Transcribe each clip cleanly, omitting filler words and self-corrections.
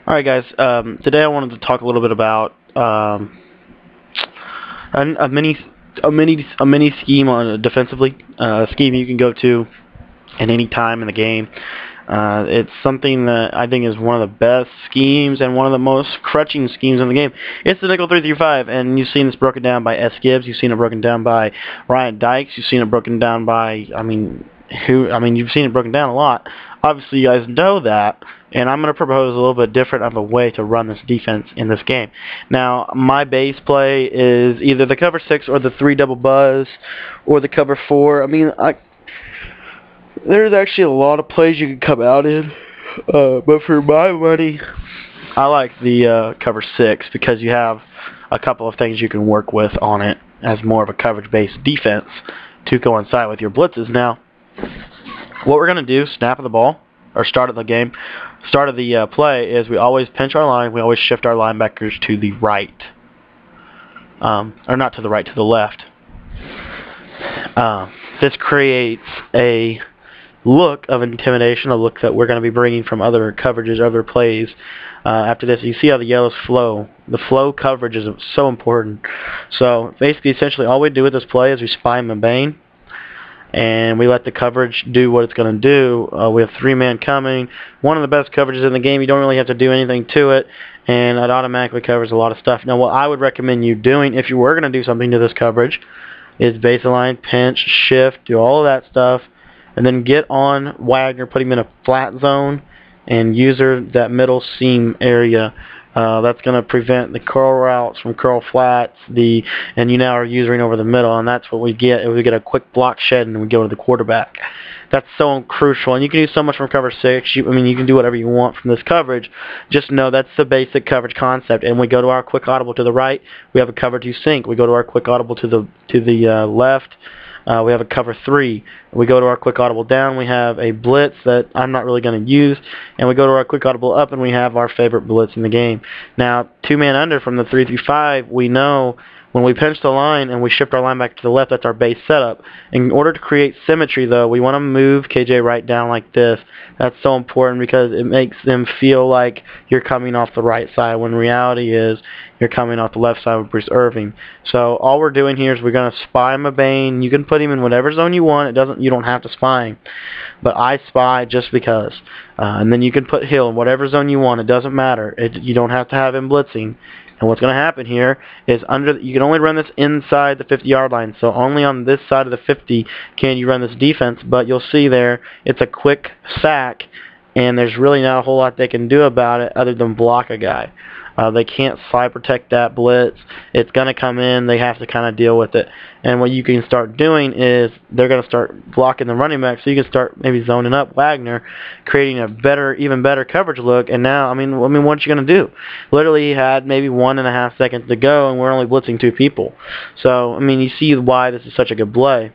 Alright guys, today I wanted to talk a little bit about a mini scheme on defensively, a scheme you can go to at any time in the game. It's something that I think is one of the best schemes and one of the most crutching schemes in the game. It's the nickel 3-5, and you've seen this broken down by S. Gibbs. You've seen it broken down by Rdikes. You've seen it broken down by you've seen it broken down a lot. Obviously, you guys know that, and I'm going to propose a little bit different of a way to run this defense in this game. Now, my base play is either the cover 6 or the 3 double buzz or the cover 4. There's actually a lot of plays you can come out in, but for my money, I like the cover 6 because you have a couple of things you can work with on it as more of a coverage-based defense to coincide with your blitzes. Now, what we're going to do, snap of the ball, or start of the game, start of the play, is we always pinch our line, we always shift our linebackers to the right. Or not to the right, to the left. This creates a look of intimidation, a look that we're going to be bringing from other coverages, other plays. After this, you see how the yellows flow. The flow coverage is so important. So basically, essentially, all we do with this play is we spy him and bane, and we let the coverage do what it's going to do. We have 3-man coming. One of the best coverages in the game. You don't really have to do anything to it, and it automatically covers a lot of stuff. Now, what I would recommend you doing, if you were going to do something to this coverage, is base align, pinch, shift, do all of that stuff, and then get on Wagner, put him in a flat zone, and user that middle seam area. That's going to prevent the curl routes from curl flats, and you now are using over the middle, and that's what we get. We get a quick block shed, and we go to the quarterback. That's so crucial, and you can do so much from cover 6. You can do whatever you want from this coverage. Just know that's the basic coverage concept. And we go to our quick audible to the right. We have a cover 2 sink. We go to our quick audible to the left. We have a cover 3. We go to our quick audible down. We have a blitz that I'm not really going to use. And we go to our quick audible up, and we have our favorite blitz in the game. Now, 2-man under from the 3-5, we know when we pinch the line and we shift our linebacker to the left, that's our base setup. In order to create symmetry, though, we want to move KJ right down like this. That's so important because it makes them feel like you're coming off the right side, when reality is you're coming off the left side with Bruce Irving. So all we're doing here is we're going to spy him a bane. You can put him in whatever zone you want. You don't have to spy him. But I spy just because. And then you can put Hill in whatever zone you want. It doesn't matter. You don't have to have him blitzing. And what's going to happen here is you can only run this inside the 50-yard line. So only on this side of the 50 can you run this defense. But you'll see there, it's a quick sack, and there's really not a whole lot they can do about it other than block a guy. They can't slide protect that blitz. It's going to come in. They have to kind of deal with it. And what you can start doing is they're going to start blocking the running back, so you can start maybe zoning up Wagner, creating a even better coverage look. And now, what's you going to do? Literally, he had maybe 1.5 seconds to go, and we're only blitzing 2 people. So, you see why this is such a good play.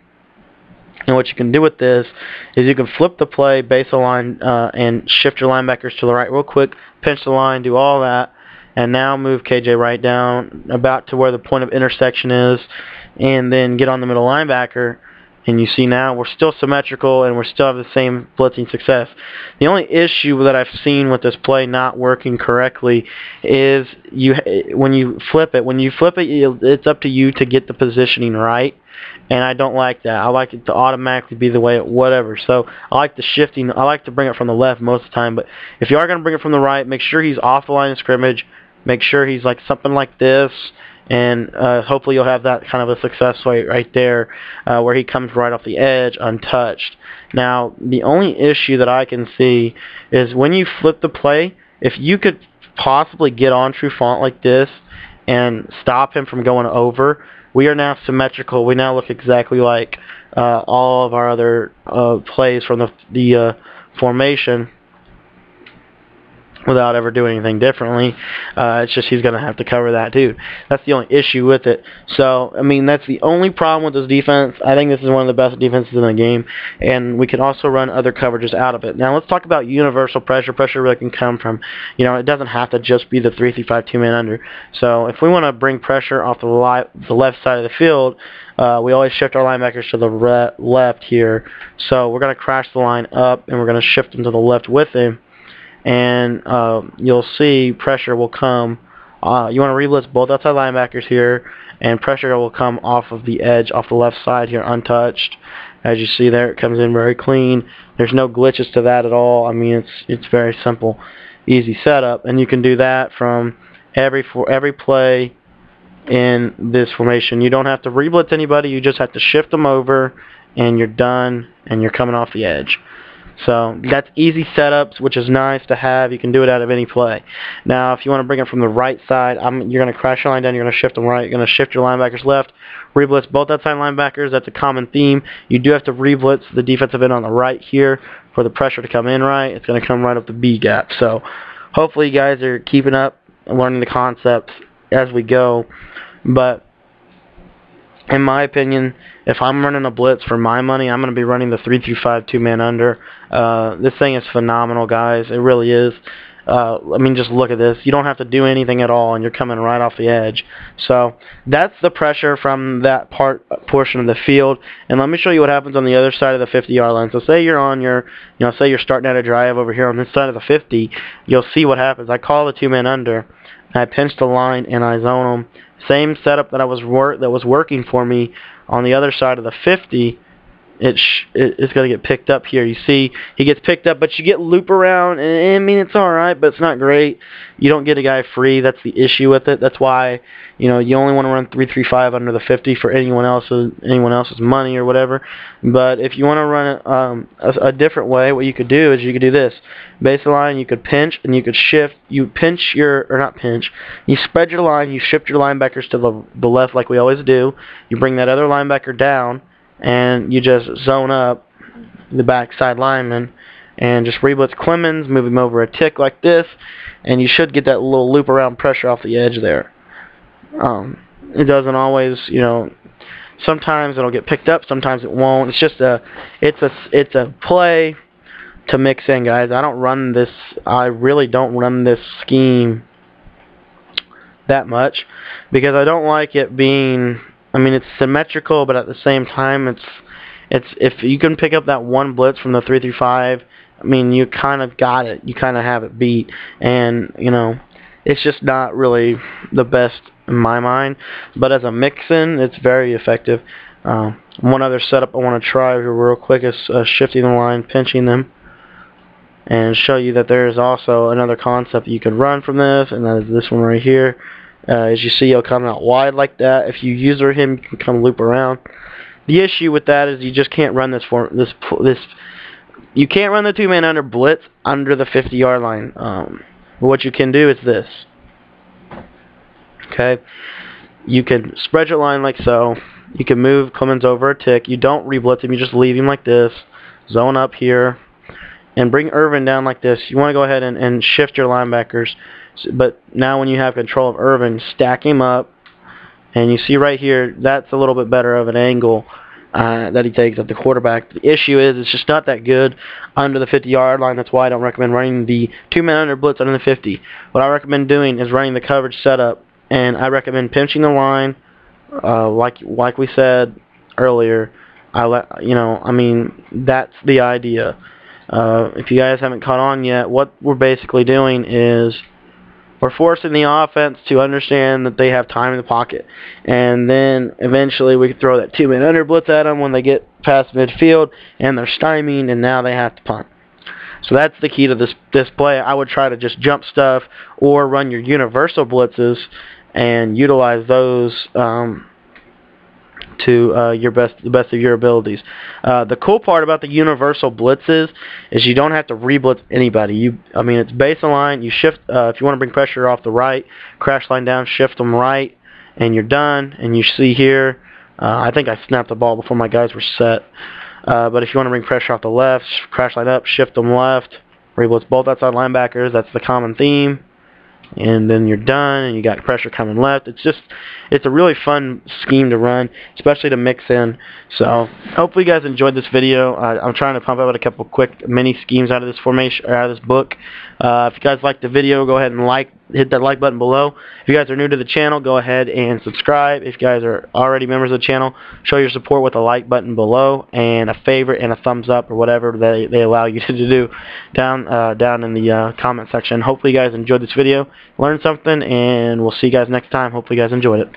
And what you can do with this is you can flip the play, base align, and shift your linebackers to the right real quick, pinch the line, do all that, and now move KJ right down about to where the point of intersection is, and then get on the middle linebacker. And you see now we're still symmetrical and we still have the same blitzing success. The only issue that I've seen with this play not working correctly is when you flip it, it's up to you to get the positioning right. And I don't like that. I like it to automatically be the way it whatever. So I like the shifting. I like to bring it from the left most of the time. But if you are going to bring it from the right, make sure he's off the line of scrimmage. Make sure he's like something like this. And hopefully you'll have that kind of a success rate right there where he comes right off the edge untouched. Now, the only issue that I can see is when you flip the play, if you could possibly get on True Font like this and stop him from going over, we are now symmetrical. We now look exactly like all of our other plays from the formation without ever doing anything differently. It's just he's going to have to cover that too. That's the only issue with it. So, that's the only problem with this defense. I think this is one of the best defenses in the game, and we can also run other coverages out of it. Now, let's talk about universal pressure. Pressure really can come from, it doesn't have to just be the 3-5 2-man under. So, if we want to bring pressure off the left side of the field, we always shift our linebackers to the left here. So, we're going to crash the line up, and we're going to shift them to the left with him. and you'll see pressure will come. You want to re-blitz both outside linebackers here, and pressure will come off of the edge, off the left side here, untouched. As you see there, it comes in very clean. There's no glitches to that at all. I mean, it's very simple, easy setup, and you can do that from every play in this formation. You don't have to re-blitz anybody. You just have to shift them over, and you're done, and you're coming off the edge. So that's easy setups, which is nice to have. You can do it out of any play. Now, if you want to bring it from the right side, you're going to crash your line down. You're going to shift them right. You're going to shift your linebackers left. Re-blitz both outside linebackers. That's a common theme. You do have to re-blitz the defensive end on the right here for the pressure to come in right. It's going to come right up the B gap. So hopefully you guys are keeping up and learning the concepts as we go. But in my opinion, if I'm running a blitz for my money, I'm going to be running the 3-5 two-man under. This thing is phenomenal, guys. It really is. I mean, just look at this. You don't have to do anything at all, and you're coming right off the edge. So that's the pressure from that portion of the field. And let me show you what happens on the other side of the 50-yard line. So say you're on your, say you're starting at a drive over here on this side of the 50. You'll see what happens. I call the two-man under, and I pinch the line, and I zone them. Same setup that was working for me on the other side of the 50. It's going to get picked up here. You see, he gets picked up, but you get loop around, and I mean, it's all right, but it's not great. You don't get a guy free. That's the issue with it. That's why, you only want to run 3-3-5 under the 50 for anyone else's money or whatever. But if you want to run it a different way, what you could do is you could do this. Baseline, you could pinch, and you could shift. You pinch not pinch. You spread your line. You shift your linebackers to the left like we always do. You bring that other linebacker down, and you just zone up the backside lineman and just re-blitz Clemens, move him over a tick like this, and you should get that little loop around pressure off the edge there. It doesn't always, sometimes it'll get picked up, sometimes it won't. It's just it's a play to mix in, guys. I really don't run this scheme that much because I don't like it being, it's symmetrical, but at the same time, it's if you can pick up that one blitz from the 3-5, you kind of got it. You kind of have it beat, and it's just not really the best in my mind. But as a mix-in, it's very effective. One other setup I want to try here real quick is shifting the line, pinching them, and show you that there is also another concept you can run from this, and that is this one right here. As you see, he'll come out wide like that. If you user him, you can come loop around. The issue with that is you just can't run you can't run the two-man under blitz under the 50-yard line. What you can do is this. Okay, you can spread your line like so. You can move Clemens over a tick. You don't re-blitz him. You just leave him like this. Zone up here, and bring Irvin down like this. You want to go ahead and shift your linebackers. But now when you have control of Irvin, stack him up, and you see right here, that's a little bit better of an angle that he takes at the quarterback. The issue is it's just not that good under the 50-yard line. That's why I don't recommend running the two-man under blitz under the 50. What I recommend doing is running the coverage setup, and I recommend pinching the line, like we said earlier. That's the idea. If you guys haven't caught on yet, what we're basically doing is we're forcing the offense to understand that they have time in the pocket. And then eventually we can throw that two-man under blitz at them when they get past midfield and they're stymied, and now they have to punt. So that's the key to this play. I would try to just jump stuff or run your universal blitzes and utilize those to the best of your abilities. The cool part about the universal blitzes is you don't have to re-blitz anybody. It's baseline. You shift if you want to bring pressure off the right, crash line down, shift them right, and you're done. And you see here, I think I snapped the ball before my guys were set. But if you want to bring pressure off the left, crash line up, shift them left, re-blitz both outside linebackers. That's the common theme. And then you're done, and you got pressure coming left. It's a really fun scheme to run, especially to mix in. So hopefully you guys enjoyed this video. I'm trying to pump out a couple quick mini schemes out of this formation, or out of this book. If you guys liked the video, go ahead and like hit that like button below. If you guys are new to the channel, go ahead and subscribe. If you guys are already members of the channel, show your support with a like button below and a favorite and a thumbs up or whatever they allow you to do down in the comment section. Hopefully you guys enjoyed this video, learned something, and we'll see you guys next time. Hopefully you guys enjoyed it.